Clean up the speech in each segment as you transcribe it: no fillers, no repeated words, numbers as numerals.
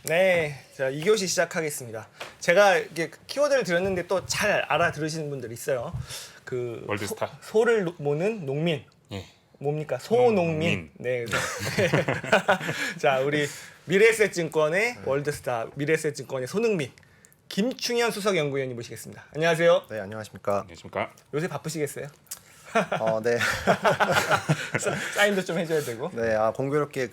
네, 자 2교시 시작하겠습니다. 제가 이게 키워드를 드렸는데 또 잘 알아들으시는 분들이 있어요. 그 월드스타. 소를 모는 농민. 예. 뭡니까? 소농민. 네. 자, 우리 미래에셋증권의 월드스타, 미래에셋증권의 손흥민, 김충현 수석연구위원님 모시겠습니다. 안녕하세요. 네, 안녕하십니까. 안녕하십니까. 요새 바쁘시겠어요? 네. 사인도 좀 해줘야 되고. 네, 공교롭게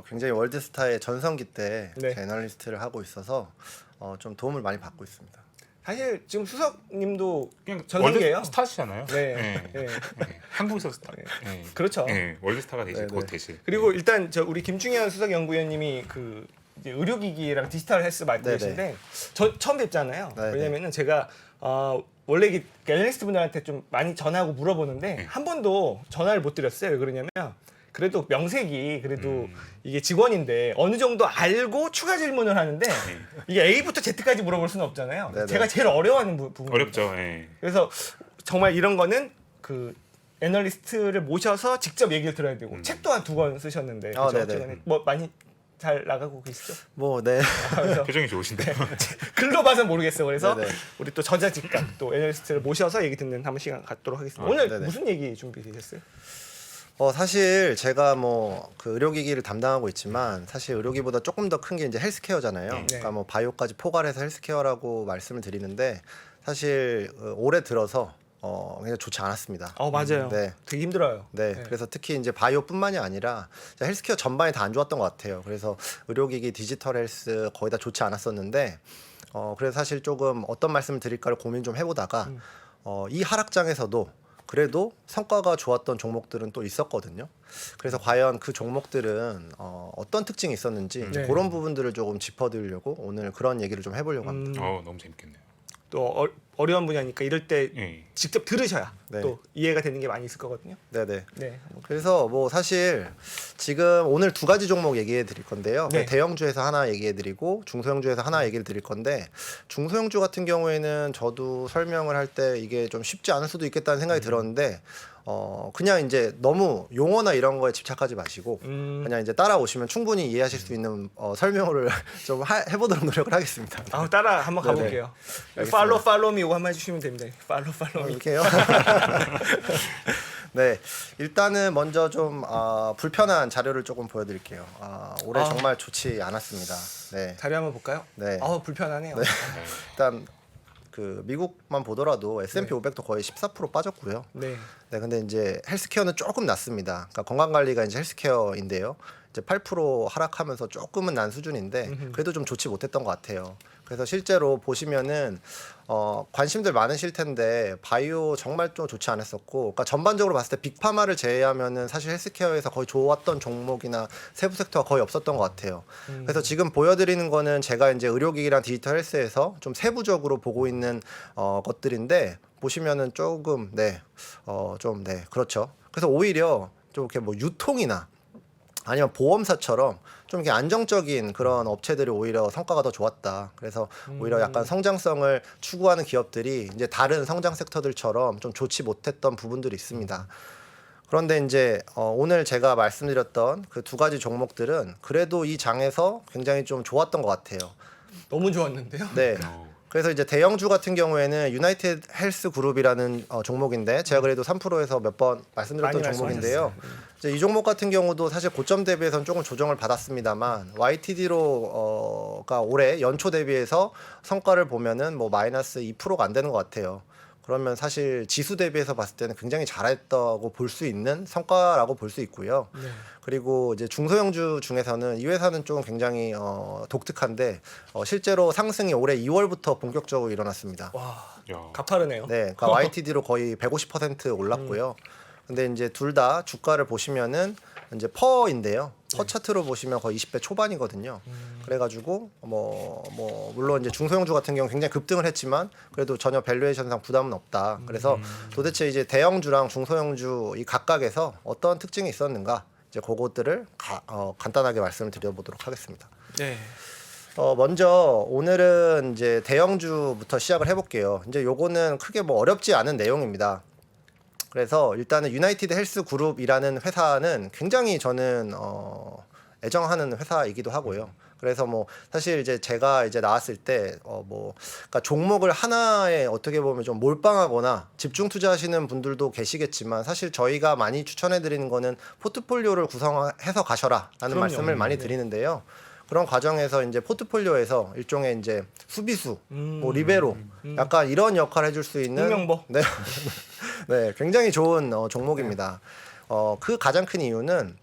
굉장히 월드스타의 전성기 때 네. 애널리스트를 하고 있어서 좀 도움을 많이 받고 있습니다. 사실 지금 수석님도 그냥 전성기예요. 월드스타시잖아요. 네. 예. 네. 예. 한국에서 스타. 예. 그렇죠. 예. 월드스타가 되지 네, 곧 네. 되실. 그리고 일단 저 우리 김충현 수석연구위원님이 그 이제 의료기기랑 디지털 헬스 맡고 네네. 계신데 저 처음 뵙잖아요. 네네. 왜냐면은 제가 원래 이 애널리스트 분들한테 좀 많이 전화하고 물어보는데 한 번도 전화를 못 드렸어요. 왜 그러냐면 그래도 명색이 그래도 이게 직원인데 어느 정도 알고 추가 질문을 하는데 이게 A부터 Z까지 물어볼 수는 없잖아요. 네네. 제가 제일 어려워하는 부분. 어렵죠. 예. 그래서 정말 이런 거는 그 애널리스트를 모셔서 직접 얘기를 들어야 되고 책 또한 2권 쓰셨는데 그죠? 네네. 최근에 뭐 많이 잘 나가고 계시죠? 네. 그래서 표정이 좋으신데요. 글로 봐서 모르겠어. 그래서 네네. 우리 또 저자 직각 또 애널리스트를 모셔서 얘기 듣는 한번 시간 갖도록 하겠습니다. 오늘 네네. 무슨 얘기 준비되셨어요? 사실 제가 그 의료기기를 담당하고 있지만 사실 의료기보다 조금 더 큰 게 이제 헬스케어잖아요. 그러니까 뭐 바이오까지 포괄해서 헬스케어라고 말씀을 드리는데 사실 올해 들어서 굉장히 좋지 않았습니다. 맞아요. 네. 되게 힘들어요. 네, 네. 그래서 특히 이제 바이오뿐만이 아니라 헬스케어 전반이 다 안 좋았던 것 같아요. 그래서 의료기기, 디지털 헬스 거의 다 좋지 않았었는데, 그래서 사실 조금 어떤 말씀을 드릴까를 고민 좀 해보다가 이 하락장에서도 그래도 성과가 좋았던 종목들은 또 있었거든요. 그래서 과연 그 종목들은 어떤 특징이 있었는지 네. 그런 부분들을 조금 짚어드리려고 오늘 그런 얘기를 좀 해보려고 합니다. 너무 재밌겠네요. 또 어려운 분야니까 이럴 때 예. 직접 들으셔야 네. 또 이해가 되는 게 많이 있을 거거든요. 네네. 네. 그래서 뭐 사실 지금 오늘 2가지 종목 얘기해 드릴 건데요. 네. 대형주에서 하나 얘기해 드리고 중소형주에서 하나 얘기를 드릴 건데 중소형주 같은 경우에는 저도 설명을 할 때 이게 좀 쉽지 않을 수도 있겠다는 생각이 들었는데 그냥 이제 너무 용어나 이런 거에 집착하지 마시고 그냥 이제 따라오시면 충분히 이해하실 수 있는 설명을 좀 해보도록 노력을 하겠습니다. 따라 한번 네네. 가볼게요. 알겠습니다. 팔로우 미 이거 한번 해주시면 됩니다. 팔로우 미. 이렇게요. 네, 일단은 먼저 좀 불편한 자료를 조금 보여드릴게요. 올해 정말 좋지 않았습니다. 네, 자료 한번 볼까요? 네. 불편하네요. 일단 그 미국만 보더라도 S&P 500도 거의 14% 빠졌고요. 네. 네, 근데 이제 헬스케어는 조금 낮습니다. 그러니까 건강 관리가 이제 헬스케어인데요. 이제 8% 하락하면서 조금은 난 수준인데 그래도 좀 좋지 못했던 것 같아요. 그래서 실제로 보시면은 관심들 많으실 텐데 바이오 정말 좀 좋지 않았었고, 그러니까 전반적으로 봤을 때 빅파마를 제외하면은 사실 헬스케어에서 거의 좋았던 종목이나 세부 섹터가 거의 없었던 것 같아요. 그래서 지금 보여드리는 거는 제가 이제 의료기기랑 디지털 헬스에서 좀 세부적으로 보고 있는 것들인데 보시면은 조금 그렇죠. 그래서 오히려 좀 이렇게 뭐 유통이나 아니면 보험사처럼 좀 이렇게 안정적인 그런 업체들이 오히려 성과가 더 좋았다. 그래서 오히려 약간 성장성을 추구하는 기업들이 이제 다른 성장 섹터들처럼 좀 좋지 못했던 부분들이 있습니다. 그런데 이제 오늘 제가 말씀드렸던 그 2가지 종목들은 그래도 이 장에서 굉장히 좀 좋았던 것 같아요. 너무 좋았는데요. 네. 그래서 이제 대형주 같은 경우에는 유나이티드 헬스 그룹이라는 종목인데 제가 그래도 3%에서 몇 번 말씀드렸던 많이 종목인데요. 이제 이 종목 같은 경우도 사실 고점 대비해서는 조금 조정을 받았습니다만 YTD로가 올해 연초 대비해서 성과를 보면은 뭐 마이너스 2%가 안 되는 것 같아요. 그러면 사실 지수 대비해서 봤을 때는 굉장히 잘했다고 볼 수 있는 성과라고 볼 수 있고요. 네. 그리고 이제 중소형주 중에서는 이 회사는 좀 굉장히 독특한데 실제로 상승이 올해 2월부터 본격적으로 일어났습니다. 와, 야. 가파르네요. 네, 그러니까 YTD로 거의 150% 올랐고요. 근데 이제 둘 다 주가를 보시면은 이제 퍼인데요. 퍼 차트로 보시면 거의 20배 초반이거든요. 그래가지고 물론 이제 중소형주 같은 경우 굉장히 급등을 했지만 그래도 전혀 밸류에이션상 부담은 없다. 그래서 도대체 이제 대형주랑 중소형주 이 각각에서 어떤 특징이 있었는가 이제 그것들을 간단하게 말씀을 드려보도록 하겠습니다. 네. 먼저 오늘은 이제 대형주부터 시작을 해볼게요. 이제 요거는 크게 뭐 어렵지 않은 내용입니다. 그래서 일단은 유나이티드 헬스 그룹이라는 회사는 굉장히 저는 애정하는 회사이기도 하고요. 그래서 뭐 사실 이제 제가 이제 나왔을 때 그러니까 종목을 하나에 어떻게 보면 좀 몰빵하거나 집중 투자하시는 분들도 계시겠지만 사실 저희가 많이 추천해 드리는 거는 포트폴리오를 구성해서 가셔라라는 그럼요. 말씀을 많이 네. 드리는데요. 그런 과정에서 이제 포트폴리오에서 일종의 이제 수비수, 뭐 리베로, 약간 이런 역할을 해줄 수 있는 홍명보. 네, 네, 굉장히 좋은 종목입니다. 그 가장 큰 이유는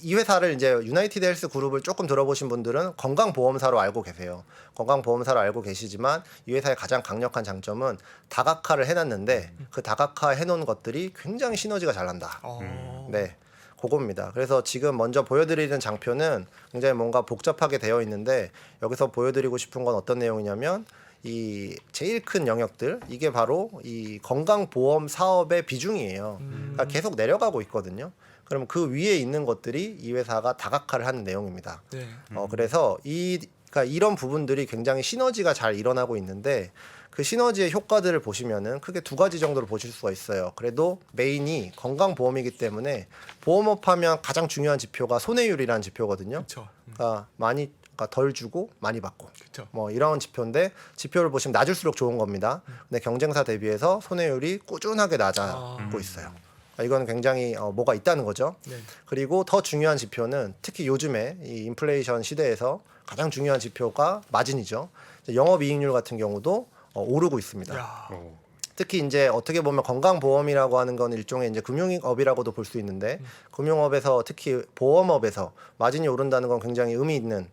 이 회사를 이제 유나이티드 헬스 그룹을 조금 들어보신 분들은 건강보험사로 알고 계세요. 건강보험사로 알고 계시지만 이 회사의 가장 강력한 장점은 다각화를 해놨는데 그 다각화 해놓은 것들이 굉장히 시너지가 잘 난다. 네. 그겁니다. 그래서 지금 먼저 보여드리는 장표는 굉장히 뭔가 복잡하게 되어 있는데 여기서 보여드리고 싶은 건 어떤 내용이냐면 이 제일 큰 영역들 이게 바로 이 건강보험 사업의 비중이에요. 그러니까 계속 내려가고 있거든요. 그러면 그 위에 있는 것들이 이 회사가 다각화를 하는 내용입니다. 네. 그래서 그러니까 이런 부분들이 굉장히 시너지가 잘 일어나고 있는데 그 시너지의 효과들을 보시면은 크게 두 가지 정도로 보실 수가 있어요. 그래도 메인이 건강보험이기 때문에 보험업 하면 가장 중요한 지표가 손해율이라는 지표거든요. 그렇죠. 그러니까 그러니까 덜 주고 많이 받고 그렇죠. 뭐 이런 지표인데 지표를 보시면 낮을수록 좋은 겁니다. 근데 경쟁사 대비해서 손해율이 꾸준하게 낮아고 있어요. 그러니까 이건 굉장히 뭐가 있다는 거죠. 네. 그리고 더 중요한 지표는 특히 요즘에 이 인플레이션 시대에서 가장 중요한 지표가 마진이죠. 영업이익률 같은 경우도 오르고 있습니다. 야. 특히 이제 어떻게 보면 건강보험이라고 하는 건 일종의 이제 금융업이라고도 볼 수 있는데 금융업에서 특히 보험업에서 마진이 오른다는 건 굉장히 의미 있는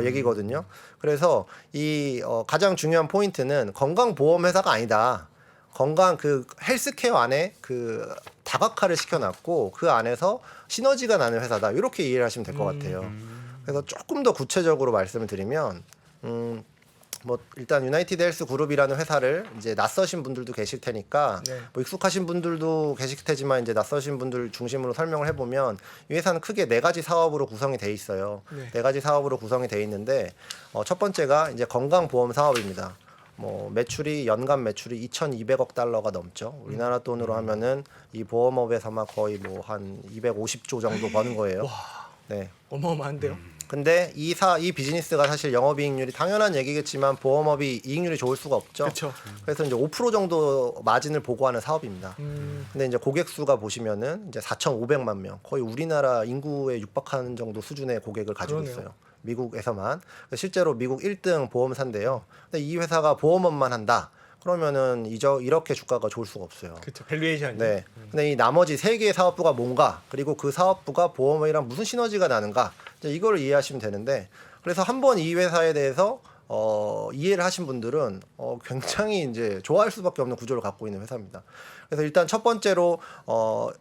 얘기거든요. 그래서 이 가장 중요한 포인트는 건강보험 회사가 아니다. 건강 그 헬스케어 안에 그 다각화를 시켜놨고 그 안에서 시너지가 나는 회사다. 이렇게 이해를 하시면 될 것 같아요. 그래서 조금 더 구체적으로 말씀을 드리면 뭐 일단 유나이티드 헬스 그룹이라는 회사를 이제 낯서신 분들도 계실 테니까 네. 뭐 익숙하신 분들도 계실 테지만 이제 낯서신 분들 중심으로 설명을 해보면 이 회사는 크게 네 가지 사업으로 구성이 돼 있어요. 네. 네 가지 사업으로 구성이 돼 있는데 첫 번째가 이제 건강보험 사업입니다. 뭐 매출이 연간 매출이 2,200억 달러가 넘죠. 우리나라 돈으로 하면은 이 보험업에서만 거의 뭐 한 250조 정도 버는 거예요. 네. 어마어마한데요. 근데 이 비즈니스가 사실 영업이익률이 당연한 얘기겠지만 보험업이 이익률이 좋을 수가 없죠. 그렇죠. 그래서 이제 5% 정도 마진을 보고하는 사업입니다. 근데 이제 고객 수가 보시면은 이제 4,500만 명, 거의 우리나라 인구에 육박하는 정도 수준의 고객을 가지고 그러네요. 있어요. 미국에서만. 실제로 미국 1등 보험사인데요. 근데 이 회사가 보험업만 한다. 그러면은 이렇게 주가가 좋을 수가 없어요. 그렇죠. 밸류에이션. 네. 근데 이 나머지 세 개의 사업부가 뭔가 그리고 그 사업부가 보험이랑 무슨 시너지가 나는가 이제 이걸 이해하시면 되는데 그래서 한번 이 회사에 대해서 이해를 하신 분들은 굉장히 이제 좋아할 수밖에 없는 구조를 갖고 있는 회사입니다. 그래서 일단 첫 번째로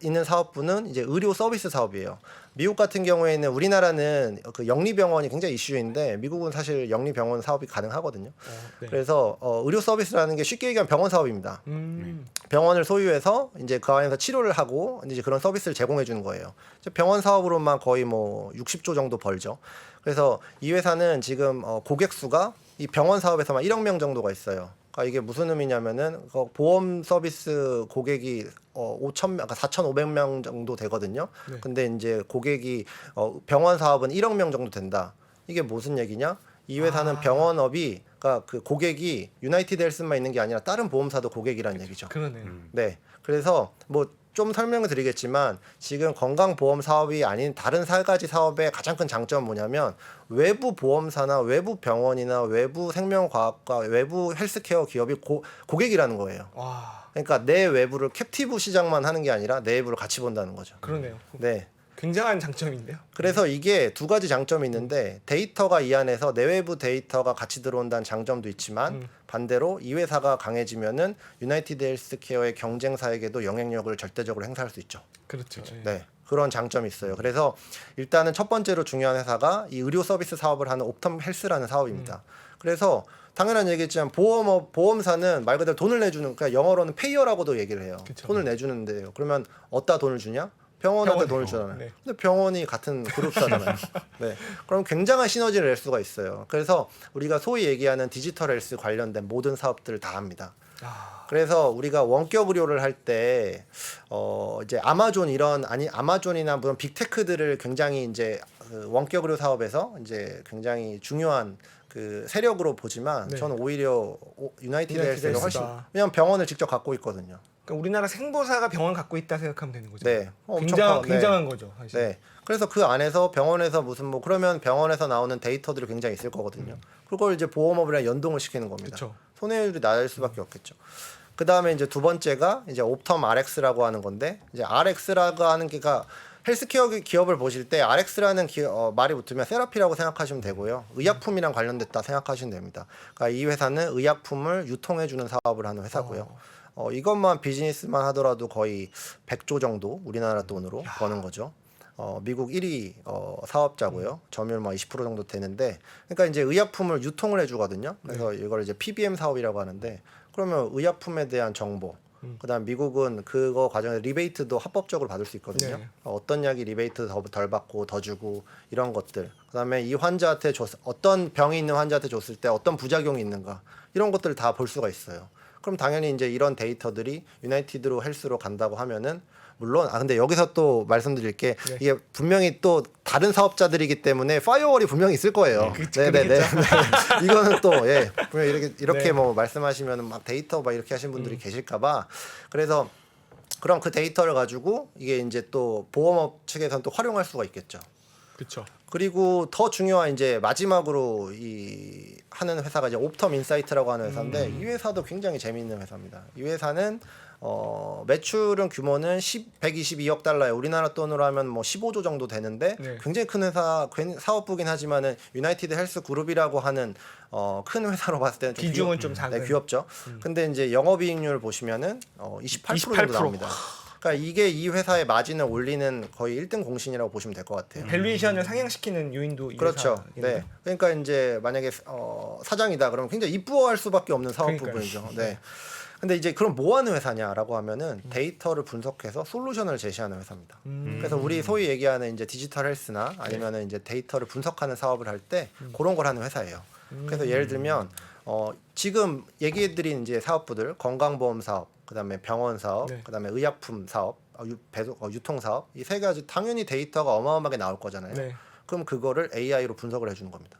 있는 사업부는 이제 의료 서비스 사업이에요. 미국 같은 경우에는 우리나라는 그 영리병원이 굉장히 이슈인데 미국은 사실 영리병원 사업이 가능하거든요. 네. 그래서 의료 서비스라는 게 쉽게 얘기하면 병원 사업입니다. 병원을 소유해서 이제 그 안에서 치료를 하고 이제 그런 서비스를 제공해 주는 거예요. 병원 사업으로만 거의 뭐 60조 정도 벌죠. 그래서 이 회사는 지금 고객 수가 이 병원 사업에서만 1억 명 정도가 있어요. 그러니까 이게 무슨 의미냐면은 보험 서비스 고객이 5,000명, 4,500명 정도 되거든요. 네. 근데 이제 고객이 병원 사업은 1억 명 정도 된다. 이게 무슨 얘기냐? 이 회사는 병원업이 그러니까 그 고객이 유나이티드 헬스만 있는 게 아니라 다른 보험사도 고객이라는 얘기죠. 그러네요. 네. 그래서 뭐 좀 설명을 드리겠지만 지금 건강보험 사업이 아닌 다른 세 가지 사업의 가장 큰 장점은 뭐냐면 외부 보험사나 외부 병원이나 외부 생명과학과 외부 헬스케어 기업이 고객이라는 거예요. 와. 그러니까 내 외부를 캡티브 시장만 하는 게 아니라 내부를 같이 본다는 거죠. 그러네요. 네. 굉장한 장점인데요. 그래서 이게 두 가지 장점이 있는데 데이터가 이 안에서 내외부 데이터가 같이 들어온다는 장점도 있지만 반대로 이 회사가 강해지면은 유나이티드 헬스케어의 경쟁사에게도 영향력을 절대적으로 행사할 수 있죠. 그렇죠. 네. 그런 장점이 있어요. 그래서 일단은 첫 번째로 중요한 회사가 이 의료 서비스 사업을 하는 옵텀 헬스라는 사업입니다. 그래서 당연한 얘기겠지만 보험사는 말 그대로 돈을 내주는 그러니까 영어로는 페이어라고도 얘기를 해요. 그쵸. 돈을 내주는데요. 그러면 어디다 돈을 주냐? 병원한테 돈을 주잖아요. 네. 근데 병원이 같은 그룹사잖아요. 네. 그럼 굉장한 시너지를 낼 수가 있어요. 그래서 우리가 소위 얘기하는 디지털 헬스 관련된 모든 사업들을 다 합니다. 그래서 우리가 원격 의료를 할 때 이제 아마존 아마존이나 무슨 빅테크들을 굉장히 이제 그 원격 의료 사업에서 이제 굉장히 중요한 그 세력으로 보지만 네. 저는 오히려 유나이티드 헬스가 훨씬 헬스가. 왜냐면 병원을 직접 갖고 있거든요. 그러니까 우리나라 생보사가 병원 갖고 있다 생각하면 되는 거죠. 네. 엄청 굉장한 거죠. 사실. 네. 그래서 그 안에서 병원에서 무슨 뭐 그러면 병원에서 나오는 데이터들이 굉장히 있을 거거든요. 그걸 이제 보험업이랑 연동을 시키는 겁니다. 그쵸. 손해율이 낮을 수밖에 없겠죠. 그 다음에 이제 두 번째가 이제 옵텀 RX라고 하는 건데 이제 RX라고 하는 게가 헬스케어 기업을 보실 때 RX라는 말이 붙으면 세라피라고 생각하시면 되고요. 의약품이랑 관련됐다 생각하시면 됩니다. 그러니까 이 회사는 의약품을 유통해주는 사업을 하는 회사고요. 이것만 비즈니스만 하더라도 거의 100조 정도 우리나라 돈으로 버는 거죠. 미국 1위 사업자고요. 점유율 뭐 20% 정도 되는데, 그러니까 이제 의약품을 유통을 해주거든요. 그래서 이걸 이제 PBM 사업이라고 하는데, 그러면 의약품에 대한 정보, 그다음 미국은 그거 과정에 리베이트도 합법적으로 받을 수 있거든요. 네. 어떤 약이 리베이트 덜 받고 더 주고 이런 것들. 그다음에 이 환자한테 어떤 병이 있는 환자한테 줬을 때 어떤 부작용이 있는가 이런 것들을 다 볼 수가 있어요. 그럼 당연히 이제 이런 데이터들이 유나이티드로 헬스로 간다고 하면은 물론 근데 여기서 또 말씀드릴 게 네. 이게 분명히 또 다른 사업자들이기 때문에 파이어월이 분명히 있을 거예요. 네네네. 이거는 또 분명히 이렇게 네. 뭐 말씀하시면은 막 데이터 막 이렇게 하신 분들이 계실까봐 그래서 그럼 그 데이터를 가지고 이게 이제 또 보험업 측에서는 또 활용할 수가 있겠죠. 그렇죠. 그리고 더 중요한 이제 마지막으로 이 하는 회사가 이제 옵텀 인사이트라고 하는 회사인데 이 회사도 굉장히 재미있는 회사입니다. 이 회사는 매출은 규모는 122억 달러에 우리나라 돈으로 하면 뭐 15조 정도 되는데 네. 굉장히 큰 회사 사업부긴 하지만은 유나이티드 헬스 그룹이라고 하는 큰 회사로 봤을 때는 좀 비중은 좀 작은. 네, 귀엽죠. 근데 이제 영업이익률 보시면은 28% 정도 28%. 나옵니다. 그러니까 이게 이 회사의 마진을 올리는 거의 1등 공신이라고 보시면 될 것 같아요. 밸류에이션을 상향시키는 요인도 이 그렇죠. 회사겠네요. 네. 그러니까 이제 만약에 사장이다 그러면 굉장히 이쁘어할 수밖에 없는 사업 그러니까요. 부분이죠. 네. 근데 이제 그럼 뭐 하는 회사냐라고 하면은 데이터를 분석해서 솔루션을 제시하는 회사입니다. 그래서 우리 소위 얘기하는 이제 디지털 헬스나 아니면은 이제 데이터를 분석하는 사업을 할 때 그런 걸 하는 회사예요. 그래서 예를 들면 지금 얘기해드린 이제 사업부들 건강보험 사업, 그다음에 병원 사업, 네. 그다음에 의약품 사업, 유통 사업 이 세 가지 당연히 데이터가 어마어마하게 나올 거잖아요. 네. 그럼 그거를 AI로 분석을 해주는 겁니다.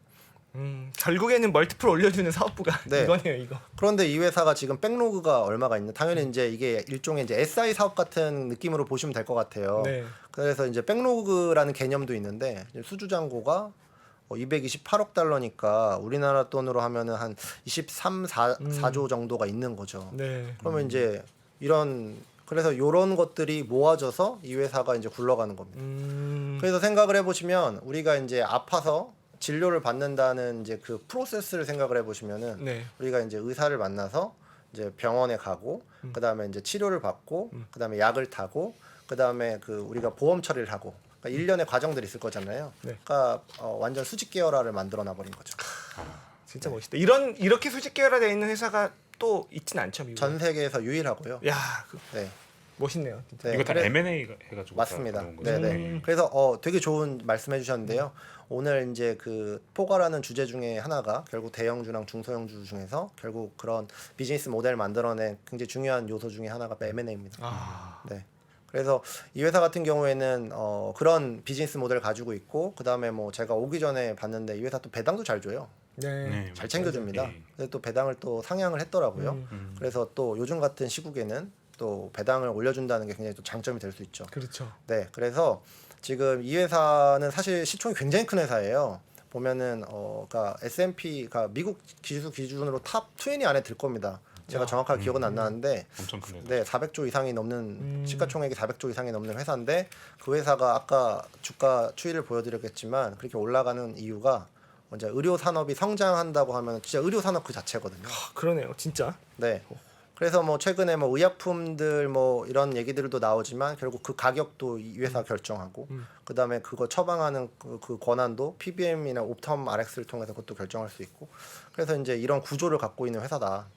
결국에는 멀티플 올려주는 사업부가 네. 이거네요, 이거. 그런데 이 회사가 지금 백로그가 얼마가 있나? 당연히 이제 이게 일종의 이제 SI 사업 같은 느낌으로 보시면 될 것 같아요. 네. 그래서 이제 백로그라는 개념도 있는데 수주잔고가 228억 달러니까 우리나라 돈으로 하면은 한 4조 정도가 있는 거죠. 네. 그러면 이제 그래서 이런 것들이 모아져서 이 회사가 이제 굴러가는 겁니다. 그래서 생각을 해보시면 우리가 이제 아파서 진료를 받는다는 이제 그 프로세스를 생각을 해보시면은 네. 우리가 이제 의사를 만나서 이제 병원에 가고 그 다음에 이제 치료를 받고 그 다음에 약을 타고 그 다음에 그 우리가 보험 처리를 하고 그러니까 일련의 과정들이 있을 거잖아요. 네. 그러니까 완전 수직 계열화를 만들어 놔버린 거죠. 진짜 멋있다. 이렇게 수직 계열화되어 있는 회사가 또 있진 않죠, 미국에. 전 세계에서 유일하고요. 야, 네. 멋있네요. 진짜. 네, 이거 다 그래- M&A 해가지고 맞습니다. 다 들어온 거죠? 네네. 그래서 되게 좋은 말씀해 주셨는데요. 오늘 이제 그 포괄하는 주제 중에 하나가 결국 대형주랑 중소형주 중에서 결국 그런 비즈니스 모델 만들어낸 굉장히 중요한 요소 중에 하나가 M&A입니다. 아, 네. 그래서 이 회사 같은 경우에는 그런 비즈니스 모델을 가지고 있고 그 다음에 뭐 제가 오기 전에 봤는데 이 회사 또 배당도 잘 줘요. 네. 네, 잘 챙겨줍니다. 네. 그래서 또 배당을 또 상향을 했더라고요. 그래서 또 요즘 같은 시국에는 또 배당을 올려준다는 게 굉장히 또 장점이 될 수 있죠. 그렇죠. 네, 그래서 지금 이 회사는 사실 시총이 굉장히 큰 회사예요. 보면은 그러니까 S&P가 미국 지수 기준으로 탑 20 안에 들 겁니다. 제가 정확하게 기억은 안 나는데 엄청 큰 회사. 네, 400조 이상이 넘는 시가총액이 400조 이상이 넘는 회사인데 그 회사가 아까 주가 추이를 보여드렸겠지만 그렇게 올라가는 이유가 먼저 의료 산업이 성장한다고 하면 진짜 의료 산업 그 자체거든요. 그러네요, 진짜. 네. 그래서 뭐 최근에 뭐 의약품들 뭐 이런 얘기들도 나오지만 결국 그 가격도 이 회사 결정하고 그다음에 그거 처방하는 그 권한도 PBM이나 옵텀 RX를 통해서 그것도 결정할 수 있고 그래서 이제 이런 구조를 갖고 있는 회사다.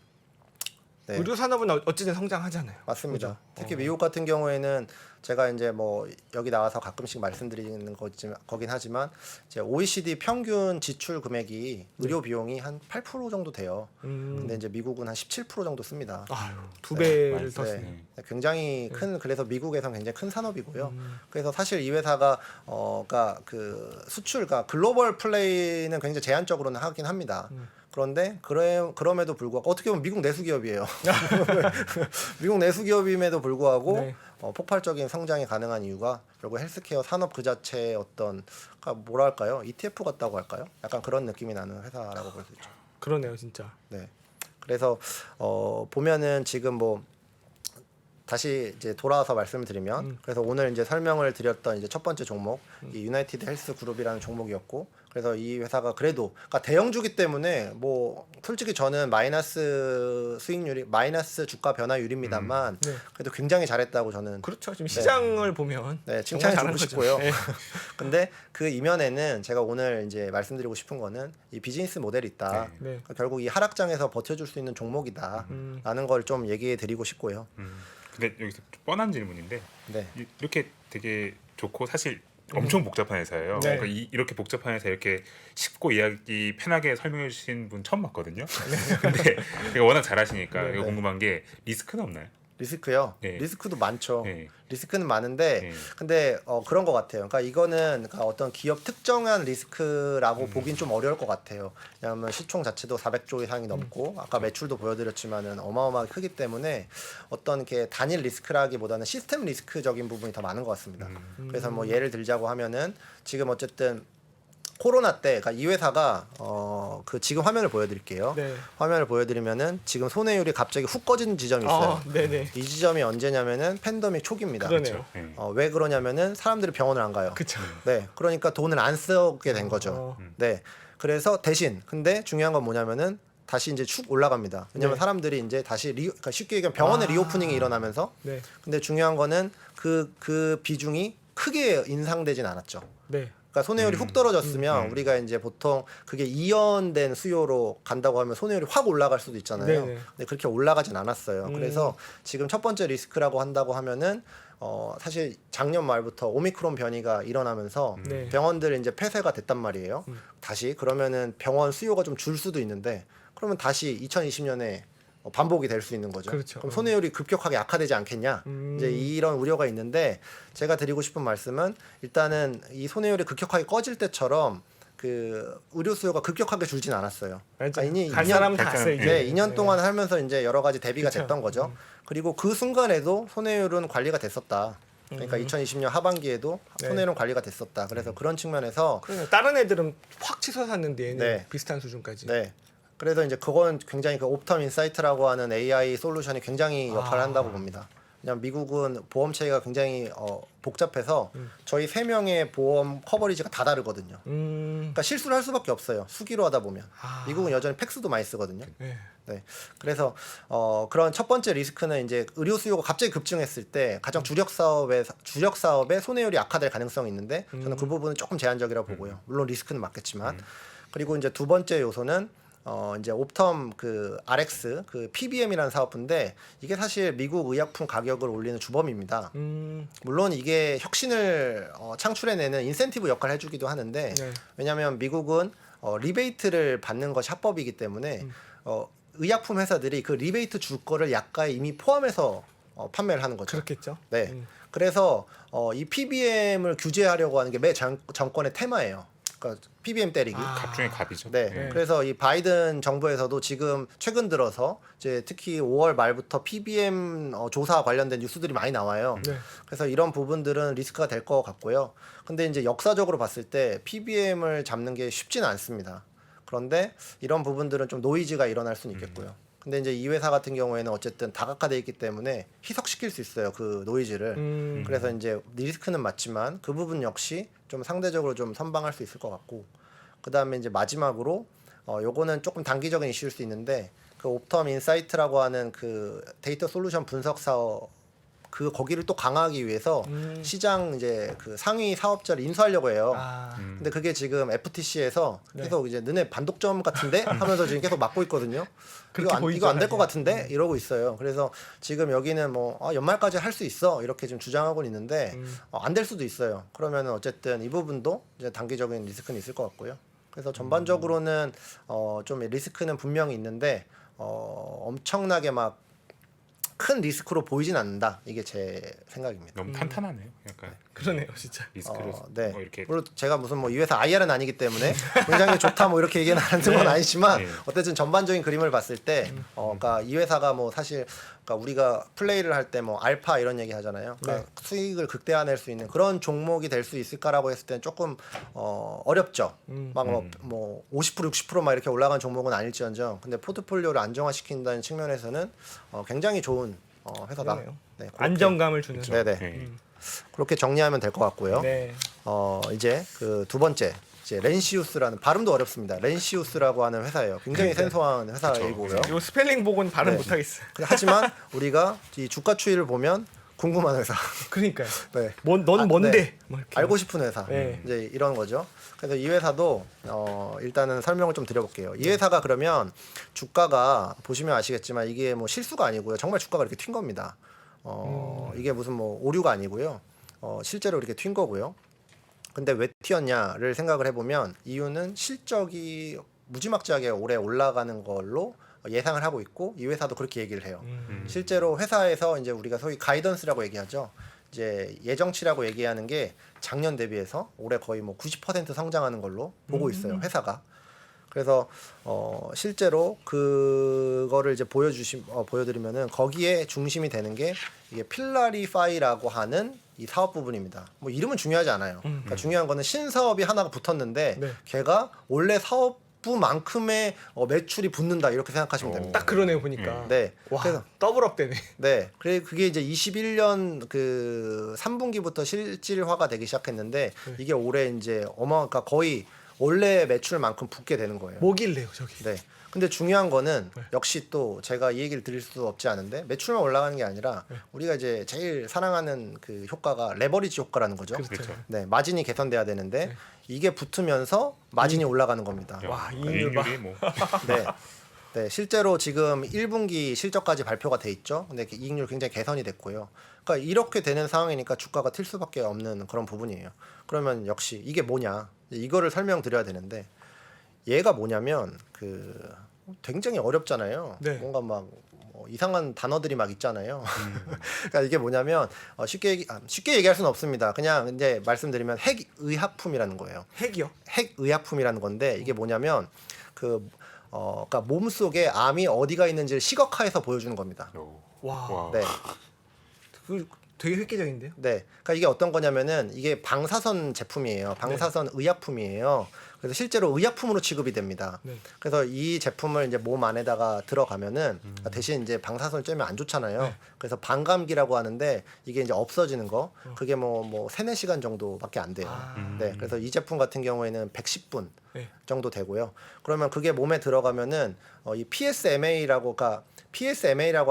네. 의료 산업은 어쨌든 성장하잖아요. 맞습니다. 그죠? 특히 미국 같은 경우에는 제가 이제 뭐 여기 나와서 가끔씩 말씀드리는 거긴 하지만 이제 OECD 평균 지출 금액이 의료 비용이 한 8% 정도 돼요. 근데 이제 미국은 한 17% 정도 씁니다. 아유, 2배를 많이 더 네. 쓰네. 굉장히 큰 그래서 미국에선 굉장히 큰 산업이고요. 그래서 사실 이 회사가 그러니까 그 수출가 글로벌 플레이는 굉장히 제한적으로는 하긴 합니다. 그런데 그럼에도 불구하고 어떻게 보면 미국 내수 기업이에요. 미국 내수 기업임에도 불구하고 네. 폭발적인 성장이 가능한 이유가 결국 헬스케어 산업 그 자체의 어떤 그러니까 뭐랄까요? ETF 같다고 할까요? 약간 그런 느낌이 나는 회사라고 볼 수 있죠. 그러네요, 진짜. 네. 그래서 보면은 지금 뭐 다시 이제 돌아와서 말씀을 드리면 그래서 오늘 이제 설명을 드렸던 이제 첫 번째 종목 이 유나이티드 헬스 그룹이라는 종목이었고 그래서 이 회사가 그래도 그러니까 대형주기 때문에 뭐 솔직히 저는 마이너스 수익률이 마이너스 주가 변화율입니다만 네. 그래도 굉장히 잘했다고 저는 그렇죠. 지금 시장을 보면 네, 정말 칭찬해 잘한 주고 거죠. 싶고요. 네. 근데 그 이면에는 제가 오늘 이제 말씀드리고 싶은 거는 이 비즈니스 모델이 있다. 네. 그러니까 결국 이 하락장에서 버텨줄 수 있는 종목이다라는 걸 좀 얘기해 드리고 싶고요. 근데 여기서 좀 뻔한 질문인데 네. 이렇게 되게 좋고 사실 엄청 복잡한 회사예요. 네. 그러니까 이렇게 복잡한 회사 이렇게 쉽고 이야기 편하게 설명해 주신 분 처음 봤거든요. 근데 이거 워낙 잘하시니까 네. 이거 궁금한 게 리스크는 없나요? 리스크요. 네. 리스크도 많죠. 네. 리스크는 많은데 네. 근데 그런 것 같아요. 그러니까 이거는 그러니까 어떤 기업 특정한 리스크라고 보긴 좀 어려울 것 같아요. 왜냐하면 시총 자체도 400조 이상이 넘고 아까 매출도 보여드렸지만은 어마어마하게 크기 때문에 어떤 이렇게 단일 리스크라기보다는 시스템 리스크적인 부분이 더 많은 것 같습니다. 그래서 뭐 예를 들자고 하면은 지금 어쨌든 코로나 때, 그러니까 이 회사가 그 지금 화면을 보여드릴게요. 네. 화면을 보여드리면은 지금 손해율이 갑자기 훅 꺼진 지점이 있어요. 네네. 이 지점이 언제냐면은 팬데믹 초기입니다. 그러네요. 네. 왜 그러냐면은 사람들이 병원을 안 가요. 그쵸. 네, 그러니까 돈을 안 쓰게 된 거죠. 네, 그래서 대신 근데 중요한 건 뭐냐면은 다시 이제 축 올라갑니다. 왜냐면 네. 사람들이 이제 다시 그러니까 쉽게 얘기하면 병원의 리오프닝이 일어나면서 네. 근데 중요한 거는 그 비중이 크게 인상되진 않았죠. 네. 그러니까 손해율이 훅 떨어졌으면 우리가 이제 보통 그게 이연된 수요로 간다고 하면 손해율이 확 올라갈 수도 있잖아요. 네네. 근데 그렇게 올라가진 않았어요. 그래서 지금 첫 번째 리스크라고 한다고 하면은 사실 작년 말부터 오미크론 변이가 일어나면서 네. 병원들 이제 폐쇄가 됐단 말이에요. 다시 그러면은 병원 수요가 좀 줄 수도 있는데 그러면 다시 2020년에 반복이 될 수 있는 거죠. 그렇죠. 그럼 손해율이 급격하게 악화되지 않겠냐? 이제 이런 우려가 있는데 제가 드리고 싶은 말씀은 일단은 이 손해율이 급격하게 꺼질 때처럼 그 의료 수요가 급격하게 줄진 않았어요. 맞아. 이미 갈 2년 사람은 다 갔어요. 이제. 네, 2년 동안 하면서 이제 여러 가지 대비가 그쵸. 됐던 거죠. 그리고 그 순간에도 손해율은 관리가 됐었다. 그러니까 2020년 하반기에도 네. 손해율은 관리가 됐었다. 그래서 그런 측면에서 그러네요. 다른 애들은 확 치솟았는데 얘는 네. 비슷한 수준까지. 네. 그래서 이제 그건 굉장히 그 옵텀 인사이트라고 하는 AI 솔루션이 굉장히 역할을 한다고 봅니다. 왜냐면 미국은 보험 체계가 굉장히 복잡해서 저희 3명의 보험 커버리지가 다 다르거든요. 그러니까 실수를 할 수밖에 없어요. 수기로 하다 보면. 미국은 여전히 팩스도 많이 쓰거든요. 네. 네. 그래서 그런 첫 번째 리스크는 이제 의료 수요가 갑자기 급증했을 때 가장 주력 사업의 손해율이 악화될 가능성이 있는데 저는 그 부분은 조금 제한적이라고 보고요. 물론 리스크는 맞겠지만. 그리고 이제 두 번째 요소는 이제 옵텀 그 RX 그 PBM이라는 사업부인데 이게 사실 미국 의약품 가격을 올리는 주범입니다. 물론 이게 혁신을 창출해내는 인센티브 역할을 해주기도 하는데 네. 왜냐하면 미국은 리베이트를 받는 것이 합법이기 때문에 의약품 회사들이 그 리베이트 줄 거를 약가에 이미 포함해서 판매를 하는 거죠. 그렇겠죠. 네. 그래서 이 PBM을 규제하려고 하는 게 매 정권의 테마예요. 그러니까 PBM 때리기. 갑 중에 갑이죠. 네. 네. 그래서 이 바이든 정부에서도 지금 최근 들어서 이제 특히 5월 말부터 PBM 조사 관련된 뉴스들이 많이 나와요. 네. 그래서 이런 부분들은 리스크가 될 것 같고요. 근데 이제 역사적으로 봤을 때 PBM을 잡는 게 쉽지는 않습니다. 그런데 이런 부분들은 좀 노이즈가 일어날 수는 있겠고요. 근데 이제 이 회사 같은 경우에는 어쨌든 다각화돼 있기 때문에 희석시킬 수 있어요. 그 노이즈를. 그래서 이제 리스크는 맞지만 그 부분 역시 좀 상대적으로 좀 선방할 수 있을 것 같고 그다음에 이제 마지막으로 요거는 조금 단기적인 이슈일 수 있는데 그 옵텀 인사이트라고 하는 그 데이터 솔루션 분석 사업 그 거기를 또 강화하기 위해서 시장 이제 그 상위 사업자를 인수하려고 해요. 아, 근데 그게 지금 FTC에서 네. 계속 이제 너네 반독점 같은데 하면서 지금 계속 막고 있거든요. 그렇게 이거 안 될 것 보이더라고요. 같은데 이러고 있어요. 그래서 지금 여기는 뭐 연말까지 할 수 있어 이렇게 지금 주장하고 있는데 안 될 수도 있어요. 그러면은 어쨌든 이 부분도 이제 단기적인 리스크는 있을 것 같고요. 그래서 전반적으로는 좀 리스크는 분명히 있는데 엄청나게 막 큰 리스크로 보이진 않는다. 이게 제 생각입니다. 너무 탄탄하네요. 약간 그러네요, 진짜. 리스크를 네. 뭐 이렇게 물론 제가 무슨 뭐 이 회사 IR은 아니기 때문에 굉장히 좋다 뭐 이렇게 얘기는 하는 건 아니지만 네. 어쨌든 전반적인 그림을 봤을 때 그러니까 이 회사가 뭐 사실 그러니까 우리가 플레이를 할 때 뭐 알파 이런 얘기 하잖아요. 그러니까 수익을 극대화낼 수 있는 그런 종목이 될 수 있을까라고 했을 때는 조금 어렵죠. 막 뭐 50% 60%막 이렇게 올라간 종목은 아닐지언정 근데 포트폴리오를 안정화시킨다는 측면에서는 굉장히 좋은 회사다. 그러네요. 네, 그렇게- 안정감을 주는. 네네. 네. 그렇게 정리하면 될 것 같고요. 네. 이제 그 두 번째 이제 렌시우스라는 발음도 어렵습니다. 렌시우스라고 하는 회사예요. 굉장히 생소한 회사이고요. 요 스펠링 보고는 발음 네. 못 하겠어요. 하지만 우리가 이 주가 추이를 보면 궁금한 회사. 그러니까요. 네. 넌 뭔데? 네. 뭐 이렇게. 알고 싶은 회사. 네. 이제 이런 거죠. 그래서 이 회사도 일단은 설명을 좀 드려볼게요. 이 회사가 그러면 주가가 보시면 아시겠지만 이게 뭐 실수가 아니고요. 정말 주가가 이렇게 튄 겁니다. 이게 무슨 뭐 오류가 아니고요. 실제로 이렇게 튄 거고요. 근데 왜 튀었냐를 생각을 해보면 이유는 실적이 무지막지하게 올해 올라가는 걸로 예상을 하고 있고 이 회사도 그렇게 얘기를 해요. 실제로 회사에서 이제 우리가 소위 가이던스라고 얘기하죠. 이제 예정치라고 얘기하는 게 작년 대비해서 올해 거의 뭐 90% 성장하는 걸로 보고 있어요. 회사가. 그래서 실제로 그거를 이제 보여드리면은 거기에 중심이 되는 게 이게 필라리파이라고 하는 이 사업 부분입니다. 뭐 이름은 중요하지 않아요. 그러니까 중요한 거는 신사업이 하나가 붙었는데 네. 걔가 원래 사업부만큼의 매출이 붙는다 이렇게 생각하시면 됩니다. 딱 그러네요 보니까. 네. 와, 그래서 더블업 되네. 네. 그래 그게 이제 21년 그 3분기부터 실질화가 되기 시작했는데 이게 올해 이제 그러니까 거의 원래 매출만큼 붙게 되는 거예요. 뭐길래요 저기? 네. 근데 중요한 거는 역시 또 제가 이 얘기를 드릴 수 없지 않은데 매출만 올라가는 게 아니라 우리가 이제 제일 사랑하는 그 효과가 레버리지 효과라는 거죠. 그렇죠. 네, 마진이 개선돼야 되는데 이게 붙으면서 마진이 올라가는 겁니다. 와, 야, 이익률 봐. 이익률이 뭐 네. 네, 실제로 지금 1분기 실적까지 발표가 돼 있죠. 근데 이익률 굉장히 개선이 됐고요. 그러니까 이렇게 되는 상황이니까 주가가 튈 수밖에 없는 그런 부분이에요. 그러면 역시 이게 뭐냐? 이거를 설명드려야 되는데 얘가 뭐냐면 그 굉장히 어렵잖아요. 네. 뭔가 막 이상한 단어들이 막 있잖아요. 그러니까 이게 뭐냐면 쉽게 얘기할 수는 없습니다. 그냥 이제 말씀드리면 핵의약품이라는 거예요. 핵이요? 핵의약품이라는 건데 이게 뭐냐면 그러니까 몸 속에 암이 어디가 있는지를 시각화해서 보여주는 겁니다. 와. 네, 그 되게 획기적인데요. 네. 그러니까 이게 어떤 거냐면은 이게 방사선 제품이에요. 방사선 의약품이에요. 그래서 실제로 의약품으로 취급이 됩니다. 네. 그래서 이 제품을 이제 몸 안에다가 들어가면은 대신 이제 방사선을 쬐면 안 좋잖아요. 네. 그래서 반감기라고 하는데 이게 이제 없어지는 거 그게 뭐 3-4시간 정도밖에 안 돼요. 아. 네. 그래서 이 제품 같은 경우에는 110분 네. 정도 되고요. 그러면 그게 몸에 들어가면은 이 PSMA라고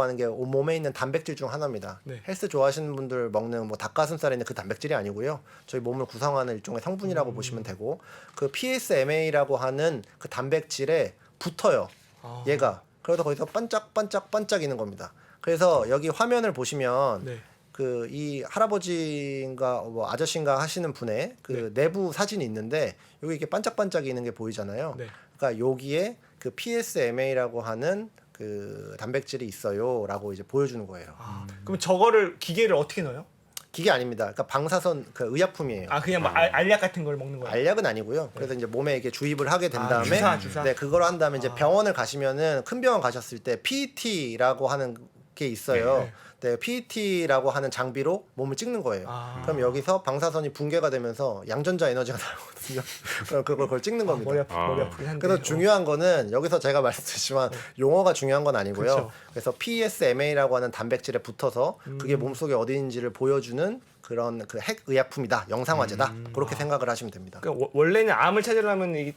하는 게 몸에 있는 단백질 중 하나입니다. 네. 헬스 좋아하시는 분들 먹는 뭐 닭가슴살에 있는 그 단백질이 아니고요. 저희 몸을 구성하는 일종의 성분이라고 보시면 되고 그 PSMA라고 하는 그 단백질에 붙어요. 아. 얘가. 그래서 거기서 반짝반짝반짝 있는 겁니다. 그래서 여기 화면을 보시면 네. 그 이 할아버지인가 뭐 아저씨인가 하시는 분의 그 내부 사진이 있는데 여기 이렇게 반짝반짝이는 게 보이잖아요. 네. 그러니까 여기에 그 PSMA라고 하는 그 단백질이 있어요라고 이제 보여주는 거예요. 아, 그럼 저거를 기계를 어떻게 넣어요? 기계 아닙니다. 그러니까 방사선 그 의약품이에요. 아 그냥 뭐 알약 같은 걸 먹는 거예요? 알약은 아니고요. 그래서 이제 몸에 이렇게 주입을 하게 된 다음에 주사. 네, 그걸 한 다음에 이제 병원을 가시면은 큰 병원 가셨을 때 PET라고 하는 게 있어요. 네, PET라고 하는 장비로 몸을 찍는 거예요. 아. 그럼 여기서 방사선이 붕괴가 되면서 양전자 에너지가 나오거든요. 그럼 그걸 찍는 겁니다. 머리 아프긴 한데. 그래서 중요한 거는 여기서 제가 말씀드렸지만 용어가 중요한 건 아니고요. 그렇죠. 그래서 PSMA라고 하는 단백질에 붙어서 그게 몸속에 어디 있는지를 보여주는 그런 그 핵의약품이다. 영상화제다. 그렇게 생각을 하시면 됩니다. 그러니까 원래는 암을 찾으려면 이게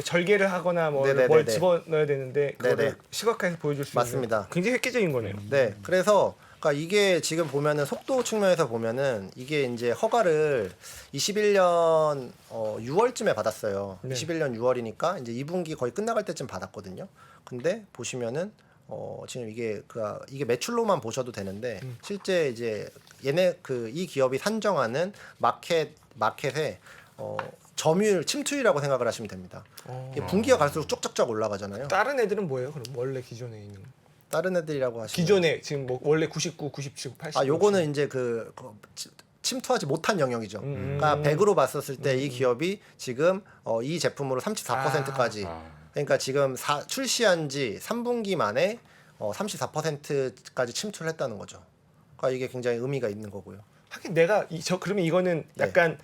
절개를 하거나 뭐 네네네네. 뭘 집어넣어야 되는데 그거를 네네. 시각화해서 보여줄 수 맞습니다. 있는 굉장히 획기적인 거네요. 네. 그래서 그러니까 이게 지금 보면은 속도 측면에서 보면은 이게 이제 허가를 21년 6월쯤에 받았어요. 네. 21년 6월이니까 이제 2분기 거의 끝나갈 때쯤 받았거든요. 근데 보시면은 지금 이게 매출로만 보셔도 되는데 실제 이제 얘네 이 기업이 산정하는 마켓에 점유율 침투율이라고 생각을 하시면 됩니다. 이게 분기가 갈수록 쪽짝짝 올라가잖아요. 다른 애들은 뭐예요? 그럼 원래 기존에 있는 다른 애들이라고 하시면 기존에 지금 뭐 원래 99, 97, 80. 요거는 이제 침투하지 못한 영역이죠. 그러니까 100으로 봤었을 때 이 기업이 지금 이 제품으로 34%까지 그러니까 지금 출시한 지 3분기 만에 34%까지 침투를 했다는 거죠. 그러니까 이게 굉장히 의미가 있는 거고요. 하긴 내가 그러면 이거는 약간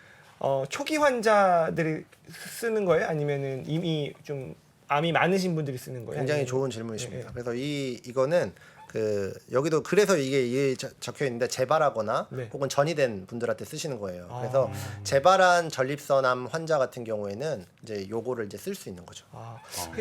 초기 환자들이 쓰는 거예요? 아니면은 이미 좀 암이 많으신 분들이 쓰는 거예요? 굉장히 아니면- 좋은 질문이십니다. 네, 네. 그래서 이거는 여기도 그래서 이게 적혀 있는데 재발하거나 네. 혹은 전이 된 분들한테 쓰시는 거예요. 그래서 아. 재발한 전립선암 환자 같은 경우에는 이제 요거를 이제 쓸 수 있는 거죠.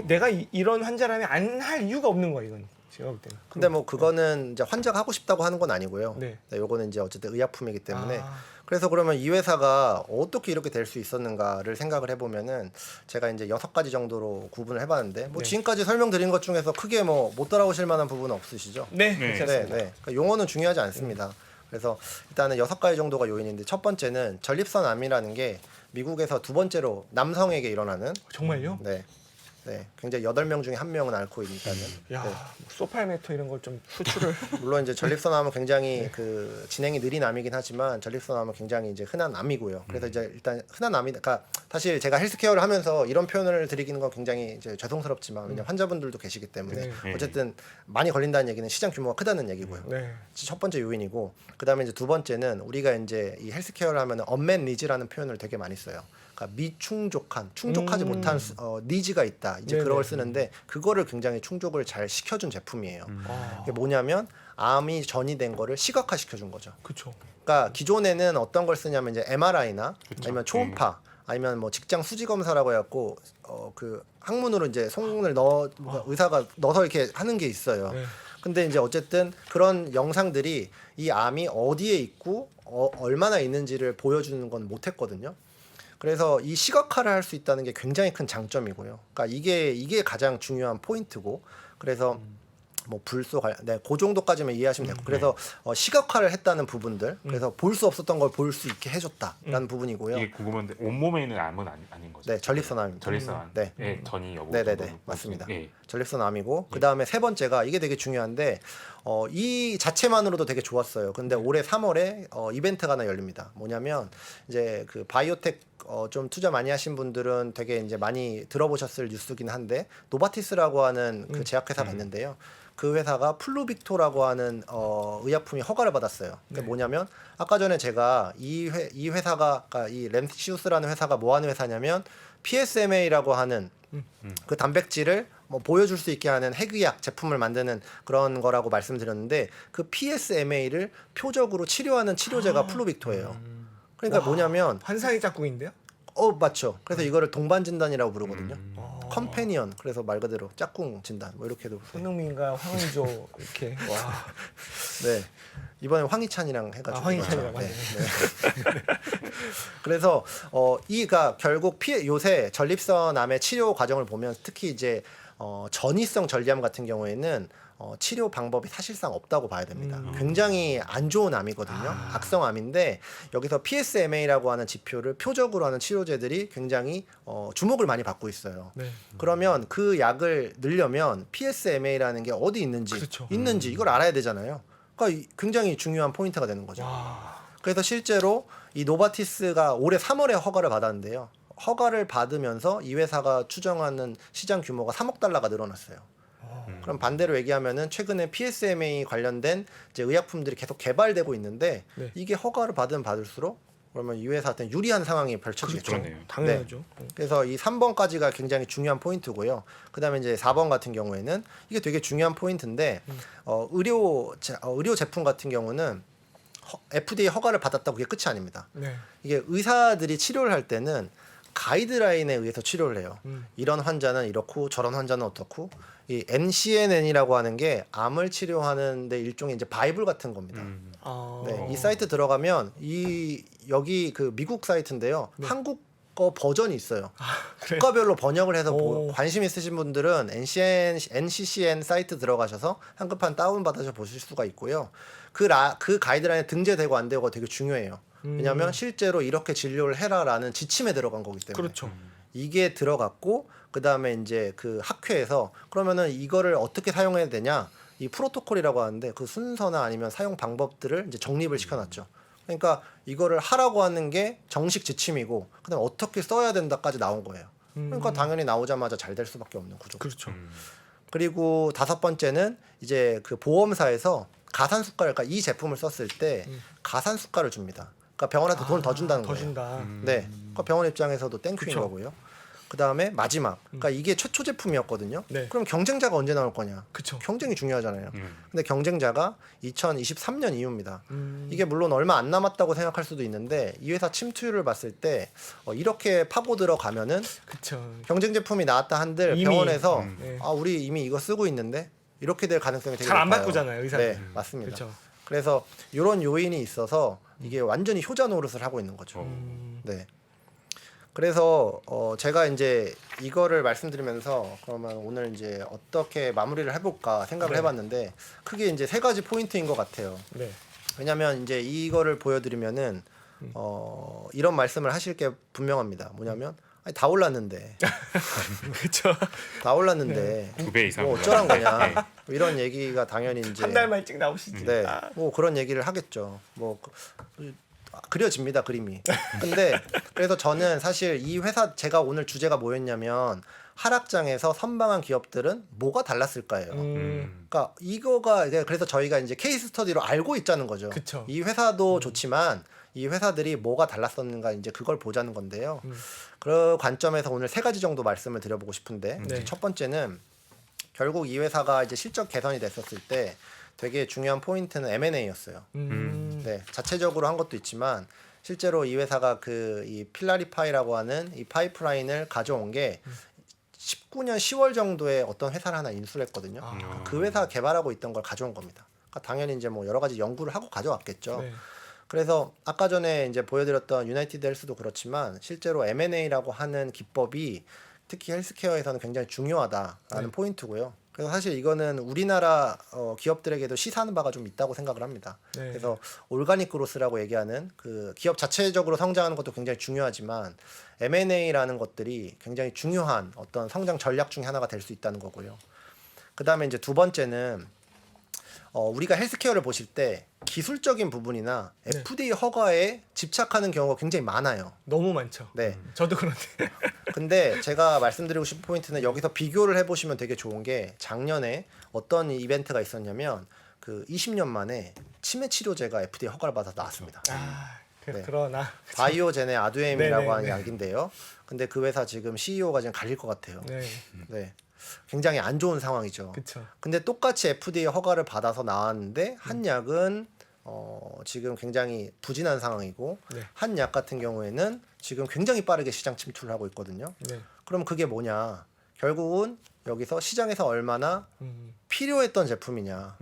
내가 이런 환자라면 안 할 이유가 없는 거야 이건 제가 볼 때는. 근데 뭐 그거는 이제 환자가 하고 싶다고 하는 건 아니고요. 네. 요거는 이제 어쨌든 의약품이기 때문에 아. 그래서 그러면 이 회사가 어떻게 이렇게 될 수 있었는가를 생각을 해보면은 제가 이제 6가지 정도로 구분을 해봤는데 뭐 네. 지금까지 설명드린 것 중에서 크게 뭐 못 따라오실 만한 부분은 없으시죠? 네, 네. 괜찮습니다. 그러니까 용어는 중요하지 않습니다. 그래서 일단은 6가지 정도가 요인인데 첫 번째는 전립선암이라는 게 미국에서 두 번째로 남성에게 일어나는 정말요? 굉장히 8명 중에 1명은 앓고 있다는. 야, 네. 뭐 소팔메토 이런 걸 좀 수출을 물론 이제 전립선암은 굉장히 진행이 느린 암이긴 하지만 전립선암은 굉장히 이제 흔한 암이고요. 그래서 이제 일단 흔한 암이니까 사실 제가 헬스케어를 하면서 이런 표현을 드리기는 건 굉장히 이제 죄송스럽지만 왜냐 환자분들도 계시기 때문에 네. 어쨌든 많이 걸린다는 얘기는 시장 규모가 크다는 얘기고요. 네. 첫 번째 요인이고 그다음에 이제 두 번째는 우리가 이제 이 헬스케어를 하면 언맨 니즈라는 표현을 되게 많이 써요. 그러니까 충족하지 못한 니즈가 있다. 이제 네네. 그걸 쓰는데 그거를 굉장히 충족을 잘 시켜준 제품이에요. 아, 이게 뭐냐면 암이 전이된 거를 시각화 시켜준 거죠. 그렇죠. 그러니까 기존에는 어떤 걸 쓰냐면 이제 MRI나 아니면 초음파 아니면 뭐 직장 수지 검사라고 해갖고 그 항문으로 이제 송을 의사가 넣어서 이렇게 하는 게 있어요. 네. 근데 이제 어쨌든 그런 영상들이 이 암이 어디에 있고 얼마나 있는지를 보여주는 건 못했거든요. 그래서 이 시각화를 할 수 있다는 게 굉장히 큰 장점이고요. 그러니까 이게 가장 중요한 포인트고 그래서 뭐 불소 그 정도까지만 이해하시면 되고 그래서 시각화를 했다는 부분들 그래서 볼 수 없었던 걸 볼 수 있게 해줬다라는 부분이고요. 이게 궁금한데 온몸에 있는 암은 아닌 거죠? 네, 전립선암입니다. 전립선. 네. 전이 여부. 네네네 정도는 맞습니다. 예. 전립선암이고 그 다음에 세 번째가 이게 되게 중요한데 이 자체만으로도 되게 좋았어요. 근데 올해 3월에 이벤트가 하나 열립니다. 뭐냐면 이제 그 바이오텍 좀 투자 많이 하신 분들은 되게 이제 많이 들어보셨을 뉴스긴 한데 노바티스라고 하는 그 제약회사 봤는데요. 그 회사가 플루빅토라고 하는 의약품이 허가를 받았어요. 그게 뭐냐면 아까 전에 제가 이 회사가 그러니까 이 렌시우스라는 회사가 뭐 하는 회사냐면 PSMA라고 하는 그 단백질을 뭐 보여줄 수 있게 하는 핵의약 제품을 만드는 그런 거라고 말씀드렸는데 그 PSMA를 표적으로 치료하는 치료제가 플루빅토예요. 그러니까 뭐냐면 환상의 짝꿍인데요? 맞죠. 그래서 이거를 동반 진단이라고 부르거든요. 컴패니언 그래서 말 그대로 짝꿍 진단 뭐 이렇게도 손흥민과 황의조 이렇게 와. 네 이번에 황희찬이랑 해가지고 황희찬이랑 네. 맞네. 그래서 이가 결국 요새 전립선암의 치료 과정을 보면 특히 이제 전이성 전리암 같은 경우에는 치료 방법이 사실상 없다고 봐야 됩니다. 굉장히 안 좋은 암이거든요. 악성암인데 여기서 PSMA라고 하는 지표를 표적으로 하는 치료제들이 굉장히 주목을 많이 받고 있어요. 네. 그러면 그 약을 넣으려면 PSMA라는 게 어디 있는지 그렇죠. 이걸 알아야 되잖아요. 그러니까 굉장히 중요한 포인트가 되는 거죠. 와. 그래서 실제로 이 노바티스가 올해 3월에 허가를 받았는데요. 허가를 받으면서 이 회사가 추정하는 시장 규모가 3억 달러가 늘어났어요. 그럼 반대로 얘기하면은 최근에 PSMA 관련된 이제 의약품들이 계속 개발되고 있는데 네. 이게 허가를 받으면 받을수록 그러면 이 회사한테는 유리한 상황이 펼쳐지겠죠. 그렇네요. 당연하죠. 그래서 이 3번까지가 굉장히 중요한 포인트고요. 그다음에 이제 4번 같은 경우에는 이게 되게 중요한 포인트인데 의료 제품 같은 경우는 FDA 허가를 받았다고 그게 끝이 아닙니다. 네. 이게 의사들이 치료를 할 때는 가이드라인에 의해서 치료를 해요. 이런 환자는 이렇고 저런 환자는 어떻고 이 NCNN이라고 하는 게 암을 치료하는데 일종의 이제 바이블 같은 겁니다. 아. 네, 이 사이트 들어가면 여기 그 미국 사이트인데요. 한국어 버전이 있어요. 그래요? 국가별로 번역을 해서 오. 관심 있으신 분들은 NCCN 사이트 들어가셔서 한글판 다운 받아서 보실 수가 있고요. 그 가이드라인에 등재되고 안 되고가 되게 중요해요. 왜냐하면 실제로 이렇게 진료를 해라라는 지침에 들어간 거기 때문에. 그렇죠. 이게 들어갔고 그 다음에 이제 그 학회에서 그러면은 이거를 어떻게 사용해야 되냐 이 프로토콜이라고 하는데 그 순서나 아니면 사용 방법들을 이제 정립을 시켜놨죠. 그러니까 이거를 하라고 하는 게 정식 지침이고 그다음 에 어떻게 써야 된다까지 나온 거예요. 그러니까 당연히 나오자마자 잘 될 수밖에 없는 구조. 그렇죠. 그리고 5번째는 이제 그 보험사에서 가산수가를 그러니까 이 제품을 썼을 때 가산수가를 줍니다. 그러니까 병원한테 돈을 더 준다는 더 거예요. 준다. 네, 그러니까 병원 입장에서도 땡큐인 그쵸. 거고요. 그 다음에 마지막, 그러니까 이게 최초 제품이었거든요. 네. 그럼 경쟁자가 언제 나올 거냐? 그쵸. 경쟁이 중요하잖아요. 근데 경쟁자가 2023년 이후입니다. 이게 물론 얼마 안 남았다고 생각할 수도 있는데 이 회사 침투율을 봤을 때 이렇게 파고 들어가면은 그쵸. 경쟁 제품이 나왔다 한들 이미, 병원에서 네. 아 우리 이미 이거 쓰고 있는데 이렇게 될 가능성이 되게 잘 안 높아요. 바꾸잖아요, 의사들. 네, 맞습니다. 그렇죠. 그래서 이런 요인이 있어서 이게 완전히 효자 노릇을 하고 있는 거죠. 네. 그래서 제가 이제 이거를 말씀드리면서 그러면 오늘 이제 어떻게 마무리를 해볼까 생각을 네. 해봤는데 크게 이제 3가지 포인트인 것 같아요. 네. 왜냐하면 이제 이거를 보여드리면은 이런 말씀을 하실 게 분명합니다. 뭐냐면 아니, 다 올랐는데 그렇죠. 다 올랐는데 2배 이상 뭐 어쩌란 거냐 네. 이런 얘기가 당연히 이제 한 달만 일찍 나오시지. 네, 아, 뭐 그런 얘기를 하겠죠. 뭐 그려집니다 그림이. 근데 그래서 저는 사실 이 회사 제가 오늘 주제가 뭐였냐면 하락장에서 선방한 기업들은 뭐가 달랐을까요? 그러니까 이거가 이제 그래서 저희가 이제 케이스 스터디로 알고 있자는 거죠. 그쵸. 이 회사도 좋지만 이 회사들이 뭐가 달랐었는가 이제 그걸 보자는 건데요. 그 관점에서 오늘 3가지 정도 말씀을 드려보고 싶은데 네. 첫 번째는 결국 이 회사가 이제 실적 개선이 됐었을 때 되게 중요한 포인트는 M&A였어요. 네, 자체적으로 한 것도 있지만 실제로 이 회사가 그 이 필라리파이라고 하는 이 파이프라인을 가져온 게 19년 10월 정도에 어떤 회사를 하나 인수를 했거든요. 그 회사 개발하고 있던 걸 가져온 겁니다. 그러니까 당연히 이제 뭐 여러 가지 연구를 하고 가져왔겠죠. 네. 그래서 아까 전에 이제 보여드렸던 유나이티드 헬스도 그렇지만 실제로 M&A라고 하는 기법이 특히 헬스케어에서는 굉장히 중요하다라는 포인트고요. 그래서 사실 이거는 우리나라 기업들에게도 시사하는 바가 좀 있다고 생각을 합니다. 네. 그래서 올가닉 그로스라고 얘기하는 그 기업 자체적으로 성장하는 것도 굉장히 중요하지만 M&A라는 것들이 굉장히 중요한 어떤 성장 전략 중에 하나가 될 수 있다는 거고요. 그 다음에 이제 2번째는 우리가 헬스케어를 보실 때 기술적인 부분이나 네. FDA 허가에 집착하는 경우가 굉장히 많아요. 너무 많죠. 네. 저도 그런데. 근데 제가 말씀드리고 싶은 포인트는 여기서 비교를 해보시면 되게 좋은 게 작년에 어떤 이벤트가 있었냐면 그 20년 만에 치매 치료제가 FDA 허가를 받아서 나왔습니다. 아, 네. 그러나. 바이오제네 아두엠이라고 네네, 하는 네. 약인데요. 근데 그 회사 지금 CEO가 지금 갈릴 것 같아요. 네. 네. 굉장히 안 좋은 상황이죠. 그렇죠. 근데 똑같이 FDA 허가를 받아서 나왔는데 한 약은 지금 굉장히 부진한 상황이고 네. 한 약 같은 경우에는 지금 굉장히 빠르게 시장 침투를 하고 있거든요. 네. 그럼 그게 뭐냐? 결국은 여기서 시장에서 얼마나 음. 필요했던 제품이냐.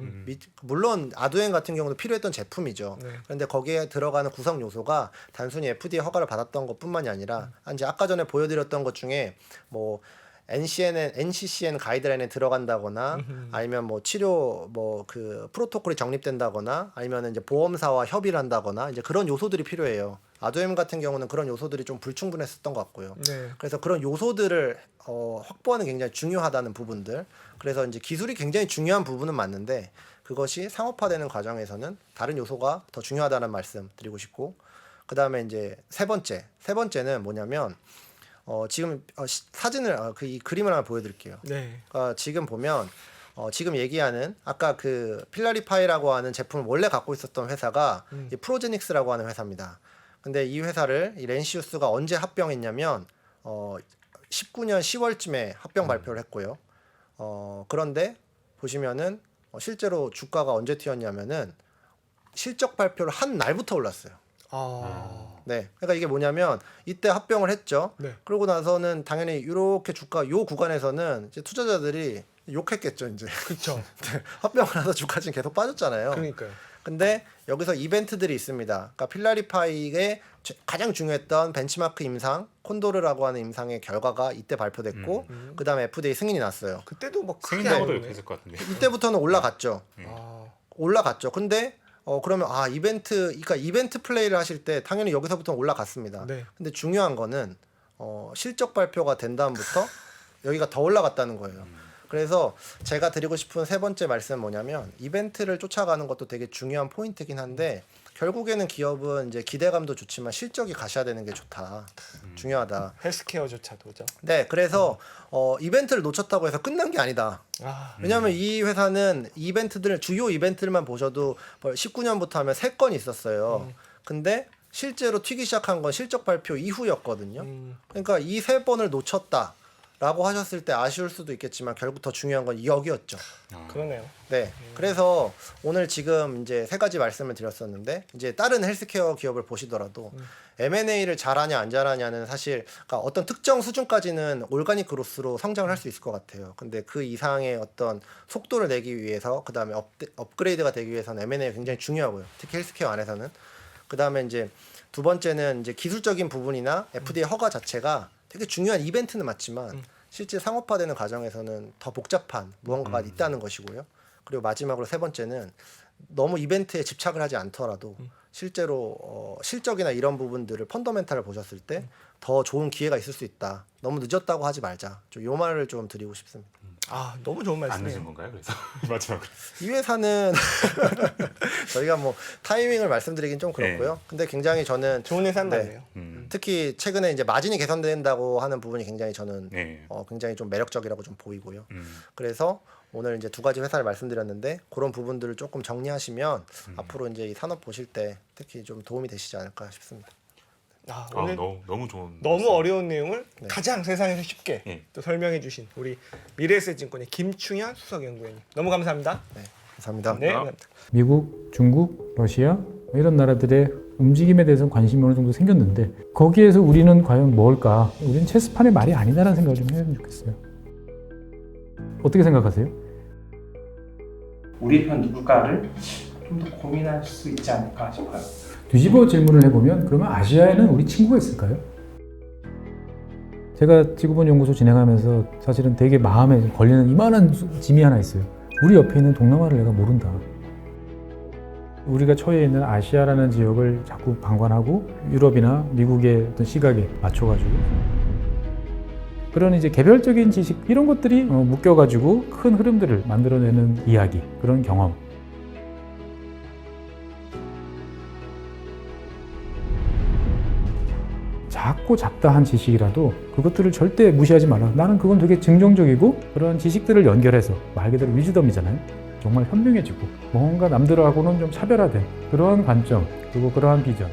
물론 아두엔 같은 경우도 필요했던 제품이죠. 네. 그런데 거기에 들어가는 구성 요소가 단순히 FDA 허가를 받았던 것뿐만이 아니라 이제 아까 전에 보여드렸던 것 중에 뭐 NCCN 가이드라인에 들어간다거나 아니면 뭐 치료 뭐 그 프로토콜이 정립된다거나 아니면 이제 보험사와 협의를 한다거나 이제 그런 요소들이 필요해요. 아두엠 같은 경우는 그런 요소들이 좀 불충분했었던 것 같고요. 네. 그래서 그런 요소들을 확보하는 게 굉장히 중요하다는 부분들. 그래서 이제 기술이 굉장히 중요한 부분은 맞는데 그것이 상업화되는 과정에서는 다른 요소가 더 중요하다는 말씀 드리고 싶고 그 다음에 이제 세 번째는 뭐냐면 지금 사진을 이 그림을 하나 보여드릴게요. 네. 지금 보면 지금 얘기하는 아까 그 필라리파이라고 하는 제품을 원래 갖고 있었던 회사가 이 프로제닉스라고 하는 회사입니다. 근데 이 회사를 이 렌시우스가 언제 합병했냐면 19년 10월쯤에 합병 발표를 했고요. 그런데 보시면은 실제로 주가가 언제 튀었냐면은 실적 발표를 한 날부터 올랐어요. 아. 네. 그러니까 이게 뭐냐면 이때 합병을 했죠. 네. 그러고 나서는 당연히 이렇게 주가 요 구간에서는 이제 투자자들이 욕했겠죠, 이제. 그렇죠. 합병을 하다 주가 지금 계속 빠졌잖아요. 그러니까요. 근데 여기서 이벤트들이 있습니다. 그러니까 필라리파이의 가장 중요했던 벤치마크 임상, 콘도르라고 하는 임상의 결과가 이때 발표됐고, 그다음에 FDA 승인이 났어요. 그때도 뭐 크게 승인하고도 안 옆에 오르네. 있을 것 같은데. 이때부터는 올라갔죠. 아, 올라갔죠. 근데 그러면 그러니까 이벤트 플레이를 하실 때 당연히 여기서부터 올라갔습니다. 네. 근데 중요한 거는 실적 발표가 된 다음부터 여기가 더 올라갔다는 거예요. 그래서 제가 드리고 싶은 세 번째 말씀은 뭐냐면 이벤트를 쫓아가는 것도 되게 중요한 포인트긴 한데 결국에는 기업은 이제 기대감도 좋지만 실적이 가셔야 되는 게 좋다. 중요하다. 헬스케어조차도죠. 네, 그래서 이벤트를 놓쳤다고 해서 끝난 게 아니다. 아, 왜냐하면 이 회사는 주요 이벤트들만 보셔도 19년부터 하면 3건 있었어요. 근데 실제로 튀기 시작한 건 실적 발표 이후였거든요. 그러니까 이 3번을 놓쳤다라고 하셨을 때 아쉬울 수도 있겠지만 결국 더 중요한 건 여기였죠. 그러네요. 네. 그래서 오늘 지금 이제 3가지 말씀을 드렸었는데 이제 다른 헬스케어 기업을 보시더라도 M&A를 잘하냐 안 잘하냐는 사실 그러니까 어떤 특정 수준까지는 올가닉 그로스로 성장을 할 수 있을 것 같아요. 근데 그 이상의 어떤 속도를 내기 위해서 그다음에 업그레이드가 되기 위해서는 M&A가 굉장히 중요하고요. 특히 헬스케어 안에서는. 그다음에 이제 두 번째는 이제 기술적인 부분이나 FDA 허가 자체가 되게 중요한 이벤트는 맞지만 실제 상업화되는 과정에서는 더 복잡한 무언가가 있다는 것이고요. 그리고 마지막으로 세 번째는 너무 이벤트에 집착을 하지 않더라도 실제로 실적이나 이런 부분들을 펀더멘탈을 보셨을 때 더 좋은 기회가 있을 수 있다. 너무 늦었다고 하지 말자. 이 말을 좀 드리고 싶습니다. 아, 너무 좋은 안 말씀이에요. 늦은 건가요? 그래서 마지막으로. 이 회사는 저희가 뭐 타이밍을 말씀드리긴 좀 그렇고요. 근데 굉장히 저는 좋은 회사는 네. 맞네요. 특히 최근에 이제 마진이 개선된다고 하는 부분이 굉장히 저는 네. 굉장히 좀 매력적이라고 좀 보이고요. 음. 그래서 오늘 이제 2가지 회사를 말씀드렸는데 그런 부분들을 조금 정리하시면 앞으로 이제 이 산업 보실 때 특히 좀 도움이 되시지 않을까 싶습니다. 아, 아, 오늘 너무 좋은. 너무 말씀. 어려운 내용을 네. 가장 세상에서 쉽게 네. 또 설명해 주신 우리 미래에셋증권의 김충현 수석연구원님 너무 감사합니다. 네, 감사합니다. 네, 아. 감사합니다. 미국, 중국, 러시아 이런 나라들의 움직임에 대해서는 관심이 어느 정도 생겼는데 거기에서 우리는 과연 뭘까? 우리는 체스판의 말이 아니다라는 생각을 좀 해보면 좋겠어요. 어떻게 생각하세요? 우리 편 누굴까를 좀 더 고민할 수 있지 않을까 싶어요. 뒤집어 질문을 해보면 그러면 아시아에는 우리 친구가 있을까요? 제가 지구본 연구소 진행하면서 사실은 되게 마음에 걸리는 이만한 짐이 하나 있어요. 우리 옆에 있는 동남아를 내가 모른다. 우리가 처해 있는 아시아라는 지역을 자꾸 방관하고 유럽이나 미국의 어떤 시각에 맞춰가지고 그런 이제 개별적인 지식 이런 것들이 묶여가지고 큰 흐름들을 만들어내는 이야기, 그런 경험. 작고 잡다한 지식이라도 그것들을 절대 무시하지 말라. 나는 그건 되게 긍정적이고 그런 지식들을 연결해서 말 그대로 위즈덤이잖아요. 정말 현명해지고 뭔가 남들하고는 좀 차별화된 그러한 관점 그리고 그러한 비전